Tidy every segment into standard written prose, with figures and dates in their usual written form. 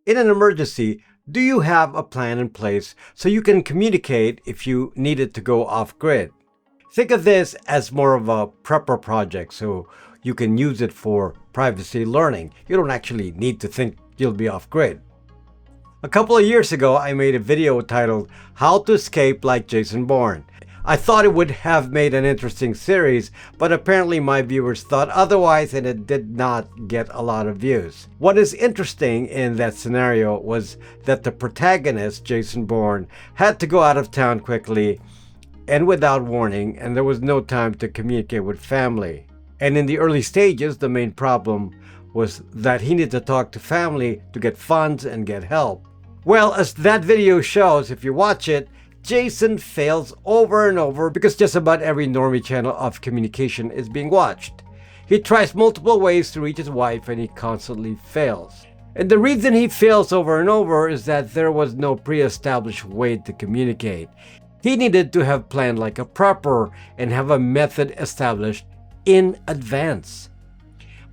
In an emergency, do you have a plan in place so you can communicate if you needed to go off grid? Think of this as more of a prepper project so you can use it for privacy learning. You don't actually need to think you'll be off grid. A couple of years ago, I made a video titled How to Escape Like Jason Bourne. I thought it would have made an interesting series, but apparently my viewers thought otherwise and it did not get a lot of views. What is interesting in that scenario was that the protagonist, Jason Bourne, had to go out of town quickly and without warning, and there was no time to communicate with family. And in the early stages, the main problem was that he needed to talk to family to get funds and get help. Well, as that video shows, if you watch it, Jason fails over and over because just about every normie channel of communication is being watched. He tries multiple ways to reach his wife and he constantly fails. And the reason he fails over and over is that there was no pre-established way to communicate. He needed to have planned like a prepper and have a method established in advance.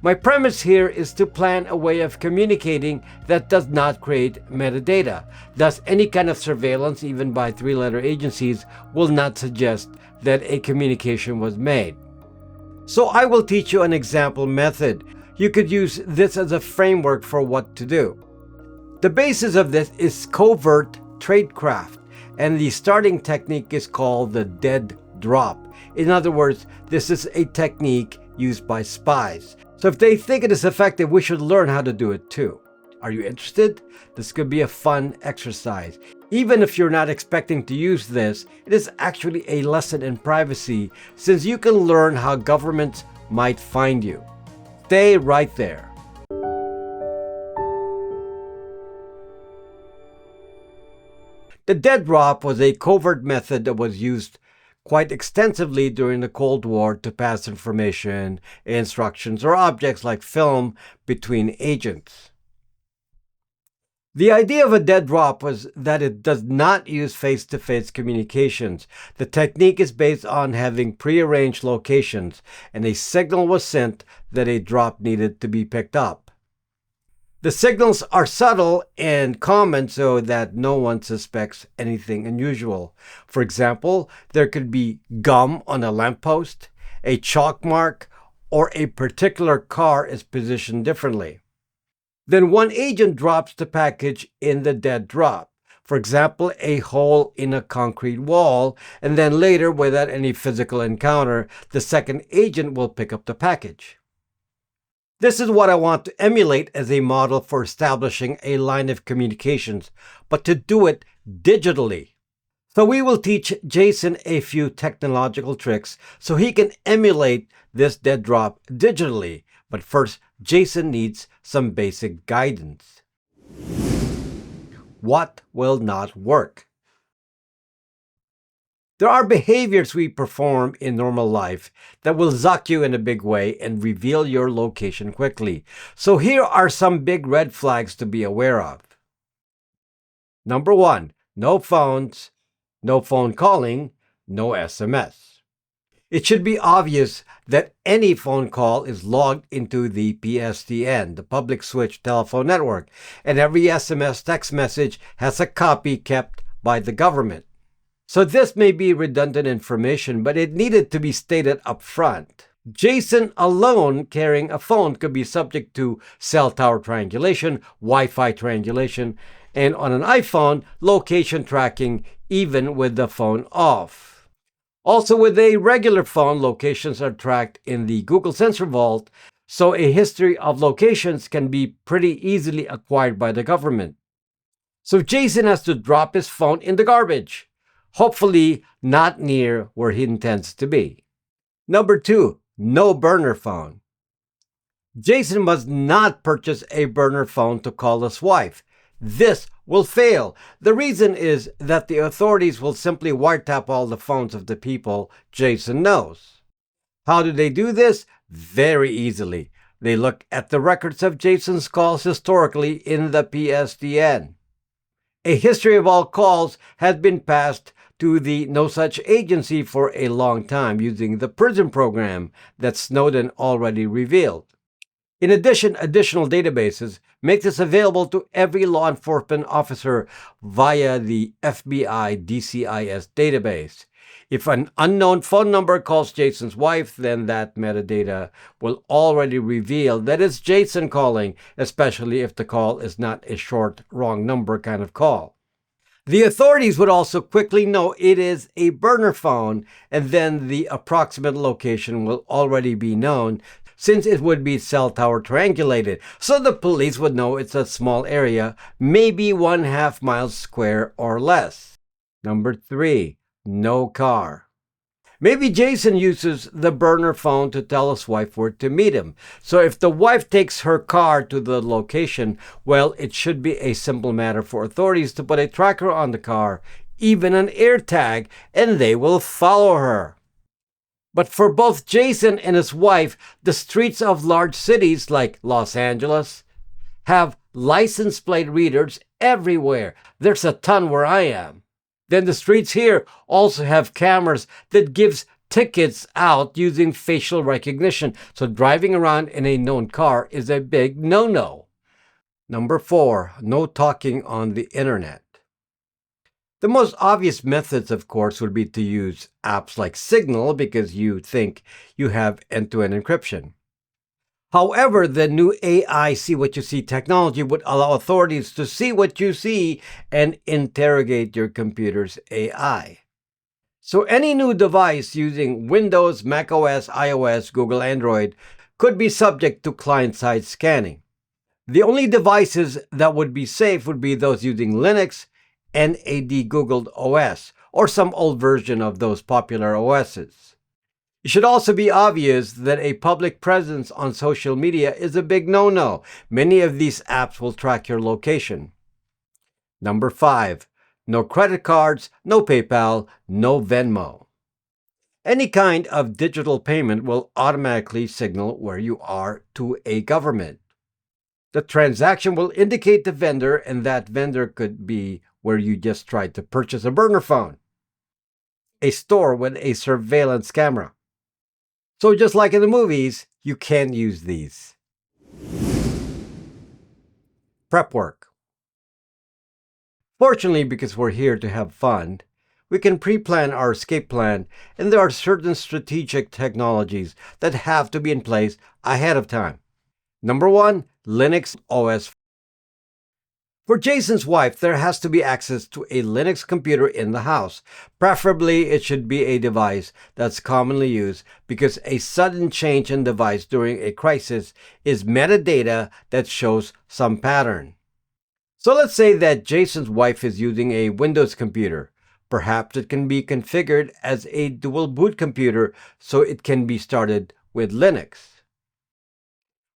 My premise here is to plan a way of communicating that does not create metadata. Thus, any kind of surveillance, even by three-letter agencies, will not suggest that a communication was made. So I will teach you an example method. You could use this as a framework for what to do. The basis of this is covert tradecraft, and the starting technique is called the dead drop. In other words, this is a technique used by spies. So if they think it is effective, we should learn how to do it too. Are you interested? This could be a fun exercise. Even if you're not expecting to use this, it is actually a lesson in privacy since you can learn how governments might find you. Stay right there. The dead drop was a covert method that was used quite extensively during the Cold War to pass information, instructions, or objects like film between agents. The idea of a dead drop was that it does not use face-to-face communications. The technique is based on having prearranged locations, and a signal was sent that a drop needed to be picked up. The signals are subtle and common so that no one suspects anything unusual. For example, there could be gum on a lamppost, a chalk mark, or a particular car is positioned differently. Then one agent drops the package in the dead drop. For example, a hole in a concrete wall, and then later, without any physical encounter, the second agent will pick up the package. This is what I want to emulate as a model for establishing a line of communications, but to do it digitally. So we will teach Jason a few technological tricks so he can emulate this dead drop digitally. But first, Jason needs some basic guidance. What will not work? There are behaviors we perform in normal life that will zuck you in a big way and reveal your location quickly. So here are some big red flags to be aware of. Number 1, no phones, no phone calling, no SMS. It should be obvious that any phone call is logged into the PSTN, the Public Switch Telephone Network, and every SMS text message has a copy kept by the government. So this may be redundant information, but it needed to be stated up front. Jason alone carrying a phone could be subject to cell tower triangulation, Wi-Fi triangulation, and on an iPhone, location tracking even with the phone off. Also with a regular phone, locations are tracked in the Google Sensor Vault, so a history of locations can be pretty easily acquired by the government. So Jason has to drop his phone in the garbage. Hopefully not near where he intends to be. Number 2, no burner phone. Jason must not purchase a burner phone to call his wife. This will fail. The reason is that the authorities will simply wiretap all the phones of the people Jason knows. How do they do this? Very easily. They look at the records of Jason's calls historically in the PSTN. A history of all calls has been passed to the No Such Agency for a long time using the PRISM program that Snowden already revealed. In addition, additional databases, make this available to every law enforcement officer via the FBI DCIS database. If an unknown phone number calls Jason's wife, then that metadata will already reveal that it's Jason calling, especially if the call is not a short, wrong number kind of call. The authorities would also quickly know it is a burner phone, and then the approximate location will already be known since it would be cell tower triangulated. So the police would know it's a small area, maybe 1/2 miles square or less. Number 3, no car. Maybe Jason uses the burner phone to tell his wife where to meet him. So if the wife takes her car to the location, well, it should be a simple matter for authorities to put a tracker on the car, even an air tag, and they will follow her. But for both Jason and his wife, the streets of large cities like Los Angeles have license plate readers everywhere. There's a ton where I am. Then the streets here also have cameras that gives tickets out using facial recognition. So driving around in a known car is a big no-no. Number 4, no talking on the internet. The most obvious methods, of course, would be to use apps like Signal because you think you have end-to-end encryption. However, the new AI see what you see technology would allow authorities to see what you see and interrogate your computer's AI. So any new device using Windows, macOS, iOS, Google Android could be subject to client-side scanning. The only devices that would be safe would be those using Linux and a de-Googled OS, or some old version of those popular OSs. It should also be obvious that a public presence on social media is a big no-no. Many of these apps will track your location. Number 5, no credit cards, no PayPal, no Venmo. Any kind of digital payment will automatically signal where you are to a government. The transaction will indicate the vendor, and that vendor could be where you just tried to purchase a burner phone, a store with a surveillance camera. So just like in the movies, you can use these. Prep work. Fortunately, because we're here to have fun, we can pre-plan our escape plan, and there are certain strategic technologies that have to be in place ahead of time. Number 1, Linux OS. For Jason's wife, there has to be access to a Linux computer in the house. Preferably, it should be a device that's commonly used because a sudden change in device during a crisis is metadata that shows some pattern. So let's say that Jason's wife is using a Windows computer. Perhaps it can be configured as a dual boot computer so it can be started with Linux.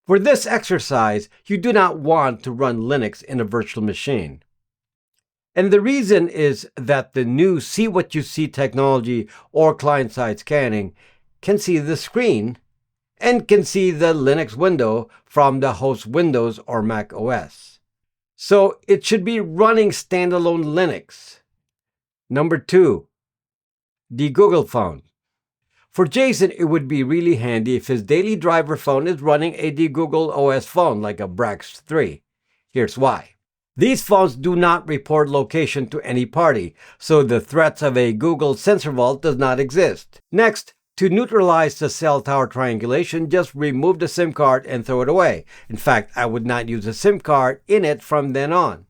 For this exercise, you do not want to run Linux in a virtual machine. And the reason is that the new see what you see technology or client-side scanning can see the screen and can see the Linux window from the host Windows or Mac OS. So it should be running standalone Linux. Number 2, the Google phone. For Jason, it would be really handy if his daily driver phone is running a de-Googled OS phone like a Brax 3. Here's why. These phones do not report location to any party, so the threats of a Google sensor vault does not exist. Next, to neutralize the cell tower triangulation, just remove the SIM card and throw it away. In fact, I would not use a SIM card in it from then on.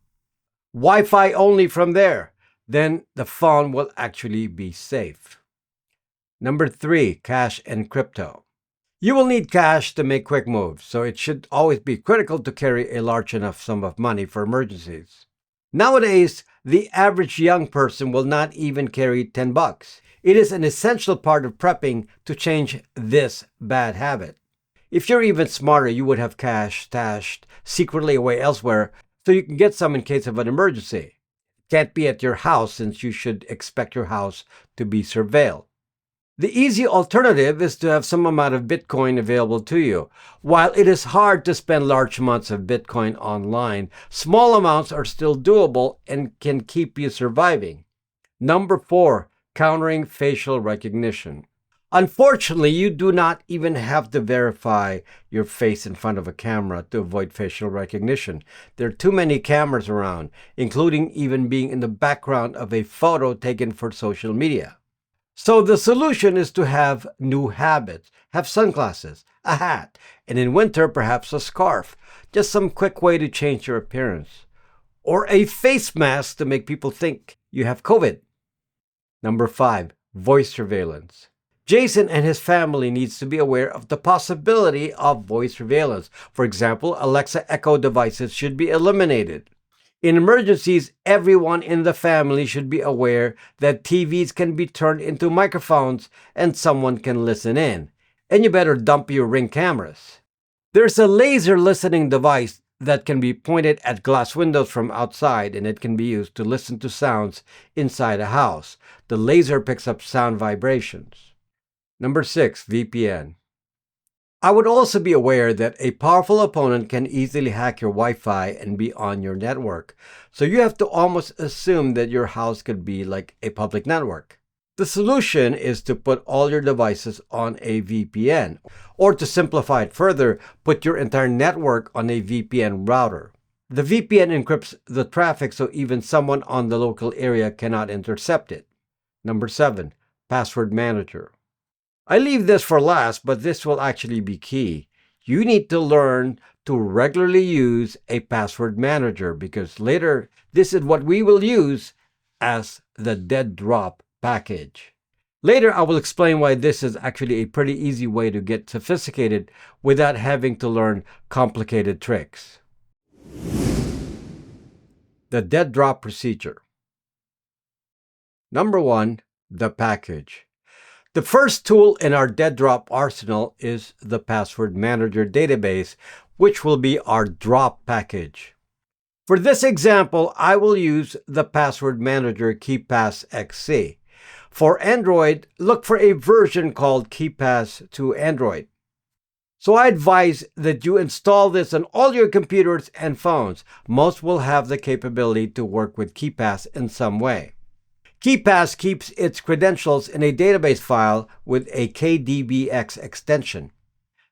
Wi-Fi only from there. Then the phone will actually be safe. Number 3, cash and crypto. You will need cash to make quick moves, so it should always be critical to carry a large enough sum of money for emergencies. Nowadays, the average young person will not even carry $10. It is an essential part of prepping to change this bad habit. If you're even smarter, you would have cash stashed secretly away elsewhere so you can get some in case of an emergency. It can't be at your house since you should expect your house to be surveilled. The easy alternative is to have some amount of Bitcoin available to you. While it is hard to spend large amounts of Bitcoin online, small amounts are still doable and can keep you surviving. Number 4, countering facial recognition. Unfortunately, you do not even have to verify your face in front of a camera to avoid facial recognition. There are too many cameras around, including even being in the background of a photo taken for social media. So the solution is to have new habits. Have sunglasses, a hat, and in winter perhaps a scarf. Just some quick way to change your appearance. Or a face mask to make people think you have COVID. Number 5, voice surveillance. Jason and his family needs to be aware of the possibility of voice surveillance. For example, Alexa Echo devices should be eliminated. In emergencies, everyone in the family should be aware that TVs can be turned into microphones and someone can listen in. And you better dump your Ring cameras. There's a laser listening device that can be pointed at glass windows from outside, and it can be used to listen to sounds inside a house. The laser picks up sound vibrations. Number 6, VPN. I would also be aware that a powerful opponent can easily hack your Wi-Fi and be on your network. So you have to almost assume that your house could be like a public network. The solution is to put all your devices on a VPN. Or to simplify it further, put your entire network on a VPN router. The VPN encrypts the traffic so even someone on the local area cannot intercept it. Number 7, password manager. I leave this for last, but this will actually be key. You need to learn to regularly use a password manager because later this is what we will use as the dead drop package. Later I will explain why this is actually a pretty easy way to get sophisticated without having to learn complicated tricks. The dead drop procedure. Number 1, the package. The first tool in our dead drop arsenal is the password manager database, which will be our drop package. For this example, I will use the password manager KeePass XC. For Android, look for a version called KeePass to Android. So I advise that you install this on all your computers and phones. Most will have the capability to work with KeePass in some way. KeePass keeps its credentials in a database file with a KDBX extension.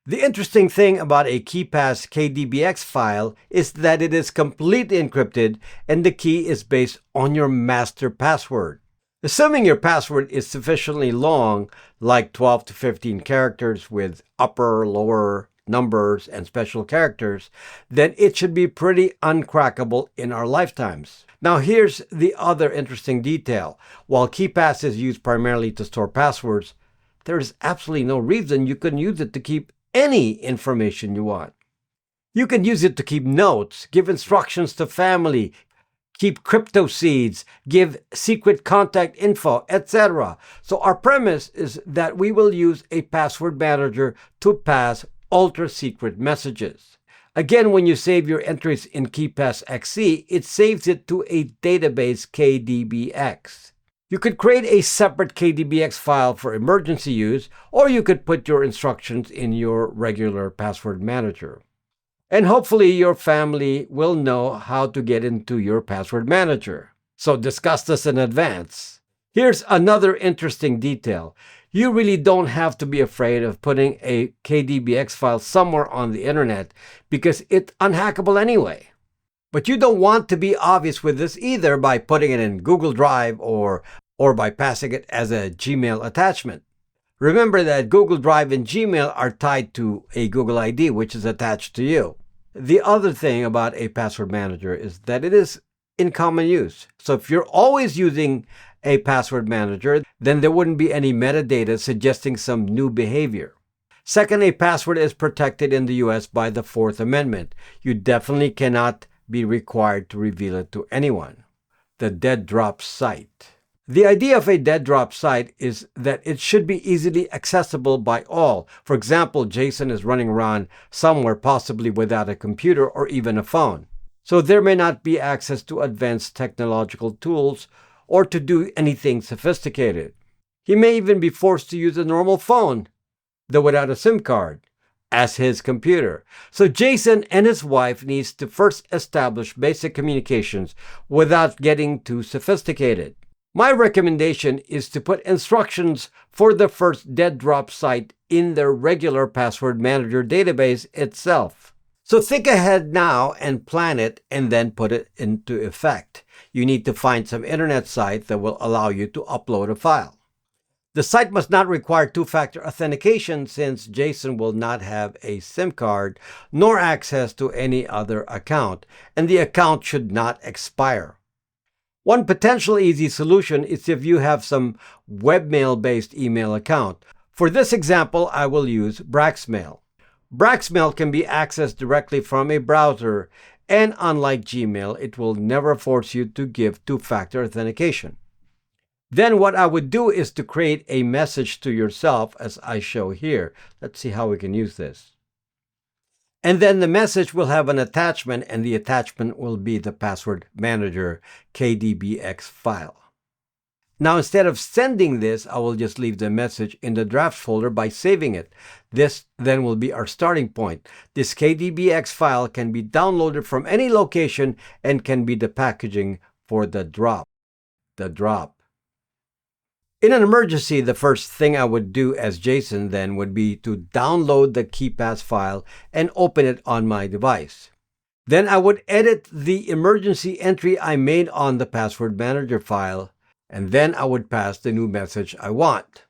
The interesting thing about a KeePass KDBX file is that it is completely encrypted and the key is based on your master password. Assuming your password is sufficiently long, like 12 to 15 characters with upper, lower numbers, and special characters, then it should be pretty uncrackable in our lifetimes. Now here's the other interesting detail. While KeePass is used primarily to store passwords, there is absolutely no reason you couldn't use it to keep any information you want. You can use it to keep notes, give instructions to family, keep crypto seeds, give secret contact info, etc. So our premise is that we will use a password manager to pass ultra-secret messages. Again, when you save your entries in KeePass XC, it saves it to a database KDBX. You could create a separate KDBX file for emergency use, or you could put your instructions in your regular password manager. And hopefully your family will know how to get into your password manager. So discuss this in advance. Here's another interesting detail. You really don't have to be afraid of putting a KDBX file somewhere on the internet because it's unhackable anyway. But you don't want to be obvious with this either by putting it in Google Drive or by passing it as a Gmail attachment. Remember that Google Drive and Gmail are tied to a Google ID, which is attached to you. The other thing about a password manager is that it is in common use. So if you're always using a password manager, then there wouldn't be any metadata suggesting some new behavior. Second, a password is protected in the US by the Fourth Amendment. You definitely cannot be required to reveal it to anyone. The dead drop site. The idea of a dead drop site is that it should be easily accessible by all. For example, Jason is running around somewhere possibly without a computer or even a phone. So there may not be access to advanced technological tools or to do anything sophisticated. He may even be forced to use a normal phone, though without a SIM card, as his computer. So Jason and his wife needs to first establish basic communications without getting too sophisticated. My recommendation is to put instructions for the first dead drop site in the regular password manager database itself. So think ahead now and plan it and then put it into effect. You need to find some internet site that will allow you to upload a file. The site must not require two-factor authentication since Jason will not have a SIM card nor access to any other account, and the account should not expire. One potential easy solution is if you have some webmail-based email account. For this example, I will use Braxmail. Braxmail can be accessed directly from a browser, and unlike Gmail, it will never force you to give two-factor authentication. Then what I would do is to create a message to yourself as I show here. Let's see how we can use this. And then the message will have an attachment, and the attachment will be the password manager KDBX file. Now, instead of sending this, I will just leave the message in the draft folder by saving it. This then will be our starting point. This KDBX file can be downloaded from any location and can be the packaging for the drop. In an emergency, the first thing I would do as Jason then would be to download the KeePass file and open it on my device. Then I would edit the emergency entry I made on the password manager file, and then I would pass the new message I want.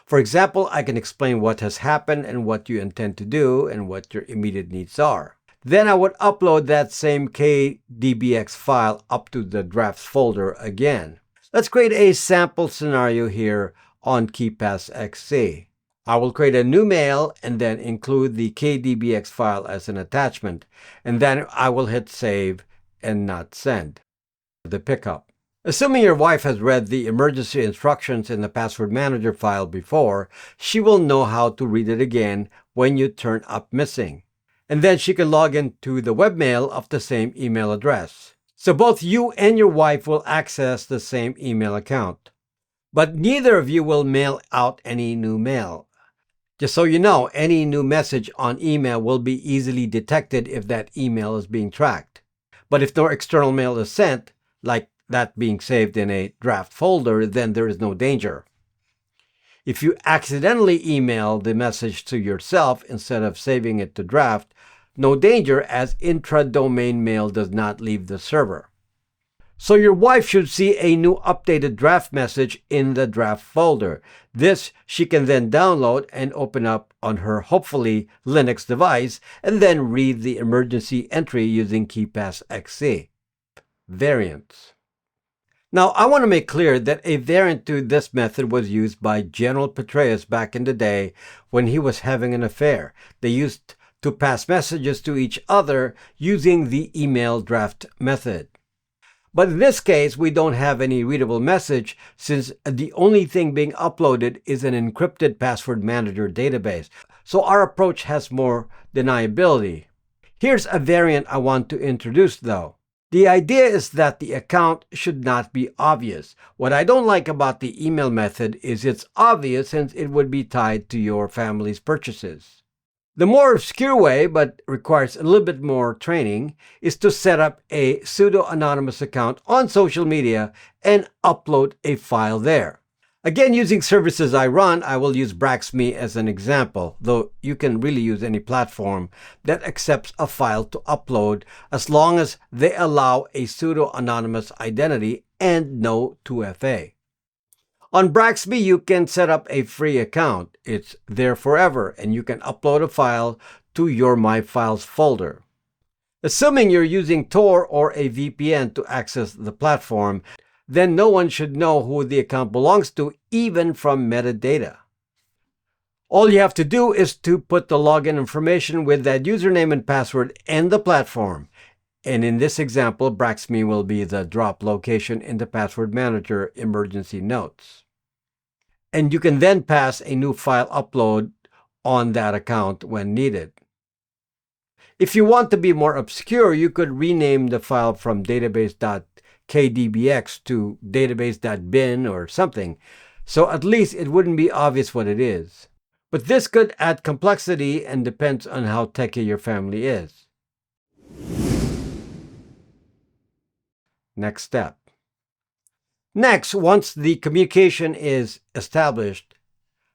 For example, I can explain what has happened and what you intend to do and what your immediate needs are. Then I would upload that same KDBX file up to the drafts folder again. Let's create a sample scenario here on KeePass XC. I will create a new mail and then include the KDBX file as an attachment, and then I will hit save and not send. The pickup. Assuming your wife has read the emergency instructions in the password manager file before, she will know how to read it again when you turn up missing. And then she can log into the webmail of the same email address. So both you and your wife will access the same email account. But neither of you will mail out any new mail. Just so you know, any new message on email will be easily detected if that email is being tracked. But if no external mail is sent, like that being saved in a draft folder, then there is no danger. If you accidentally email the message to yourself instead of saving it to draft, no danger, as intra-domain mail does not leave the server. So your wife should see a new updated draft message in the draft folder. This she can then download and open up on her hopefully Linux device and then read the emergency entry using KeePass XC. Variants. Now, I want to make clear that a variant to this method was used by General Petraeus back in the day when he was having an affair. They used to pass messages to each other using the email draft method. But in this case, we don't have any readable message since the only thing being uploaded is an encrypted password manager database. So our approach has more deniability. Here's a variant I want to introduce though. The idea is that the account should not be obvious. What I don't like about the email method is it's obvious since it would be tied to your family's purchases. The more obscure way, but requires a little bit more training, is to set up a pseudo-anonymous account on social media and upload a file there. Again, using services I run, I will use Braxme as an example, though you can really use any platform that accepts a file to upload as long as they allow a pseudo-anonymous identity and no 2FA. On Braxme, you can set up a free account. It's there forever, and you can upload a file to your My Files folder. Assuming you're using Tor or a VPN to access the platform, then no one should know who the account belongs to, even from metadata. All you have to do is to put the login information with that username and password in the platform. And in this example, Braxme will be the drop location in the password manager emergency notes. And you can then pass a new file upload on that account when needed. If you want to be more obscure, you could rename the file from database.kdbx to database.bin or something, so at least it wouldn't be obvious what it is. But this could add complexity and depends on how techy your family is. Next step. Next, once the communication is established,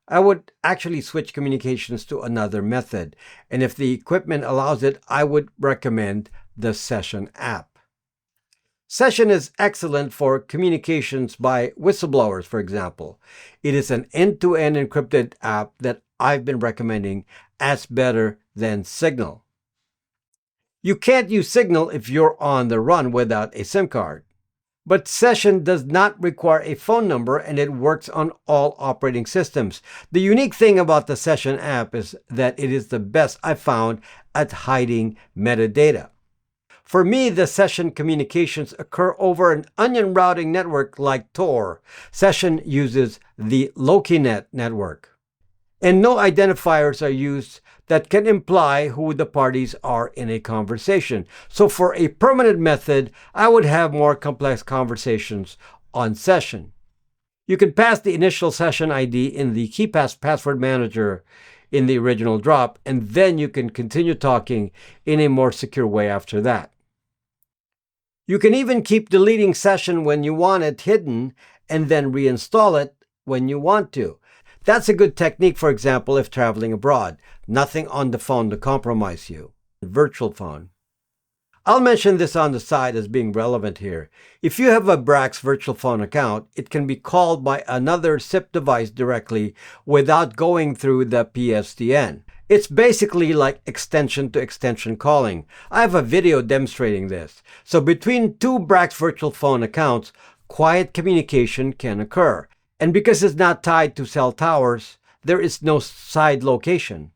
I would actually switch communications to another method. And if the equipment allows it, I would recommend the Session app. Session is excellent for communications by whistleblowers, for example. It is an end-to-end encrypted app that I've been recommending as better than Signal. You can't use Signal if you're on the run without a SIM card. But Session does not require a phone number and it works on all operating systems. The unique thing about the Session app is that it is the best I've found at hiding metadata. For me, the Session communications occur over an onion routing network like Tor. Session uses the LokiNet network. And no identifiers are used that can imply who the parties are in a conversation. So for a permanent method, I would have more complex conversations on Session. You can pass the initial session ID in the KeePass password manager in the original drop, and then you can continue talking in a more secure way after that. You can even keep deleting Session when you want it hidden and then reinstall it when you want to. That's a good technique, for example, if traveling abroad. Nothing on the phone to compromise you. Virtual phone. I'll mention this on the side as being relevant here. If you have a Brax virtual phone account, it can be called by another SIP device directly without going through the PSTN. It's basically like extension-to-extension calling. I have a video demonstrating this. So between two Brax virtual phone accounts, quiet communication can occur. And because it's not tied to cell towers, there is no side location.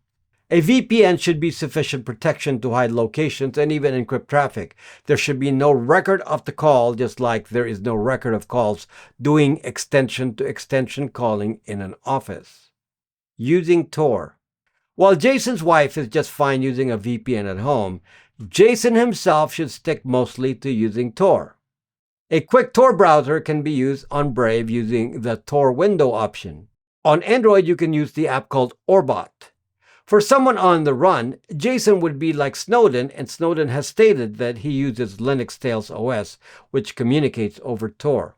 A VPN should be sufficient protection to hide locations and even encrypt traffic. There should be no record of the call, just like there is no record of calls doing extension-to-extension calling in an office. Using Tor. While Jason's wife is just fine using a VPN at home, Jason himself should stick mostly to using Tor. A quick Tor browser can be used on Brave using the Tor window option. On Android, you can use the app called Orbot. For someone on the run, Jason would be like Snowden, and Snowden has stated that he uses Linux Tails OS, which communicates over Tor.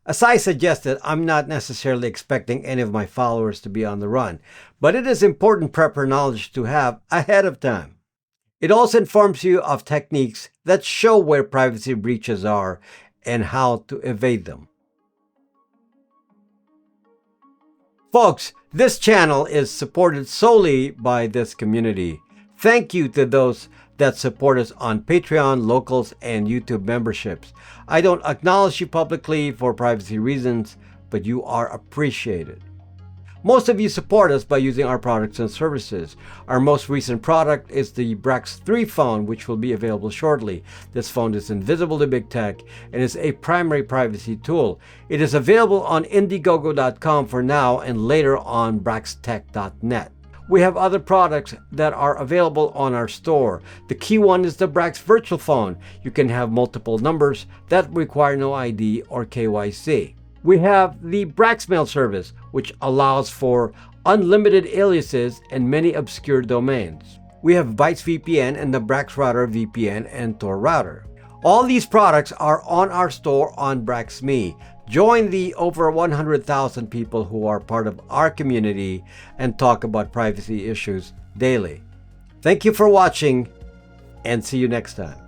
As I suggested, I'm not necessarily expecting any of my followers to be on the run, but it is important prepper knowledge to have ahead of time. It also informs you of techniques that show where privacy breaches are and how to evade them. Folks, this channel is supported solely by this community. Thank you to those that support us on Patreon, Locals, and YouTube memberships. I don't acknowledge you publicly for privacy reasons, but you are appreciated. Most of you support us by using our products and services. Our most recent product is the Brax 3 phone, which will be available shortly. This phone is invisible to big tech and is a primary privacy tool. It is available on Indiegogo.com for now and later on braxtech.net. We have other products that are available on our store. The key one is the Brax virtual phone. You can have multiple numbers that require no ID or KYC. We have the Brax mail service, which allows for unlimited aliases and many obscure domains. We have Bytes VPN and the Brax Router VPN and Tor Router. All these products are on our store on BraxMe. Join the over 100,000 people who are part of our community and talk about privacy issues daily. Thank you for watching and see you next time.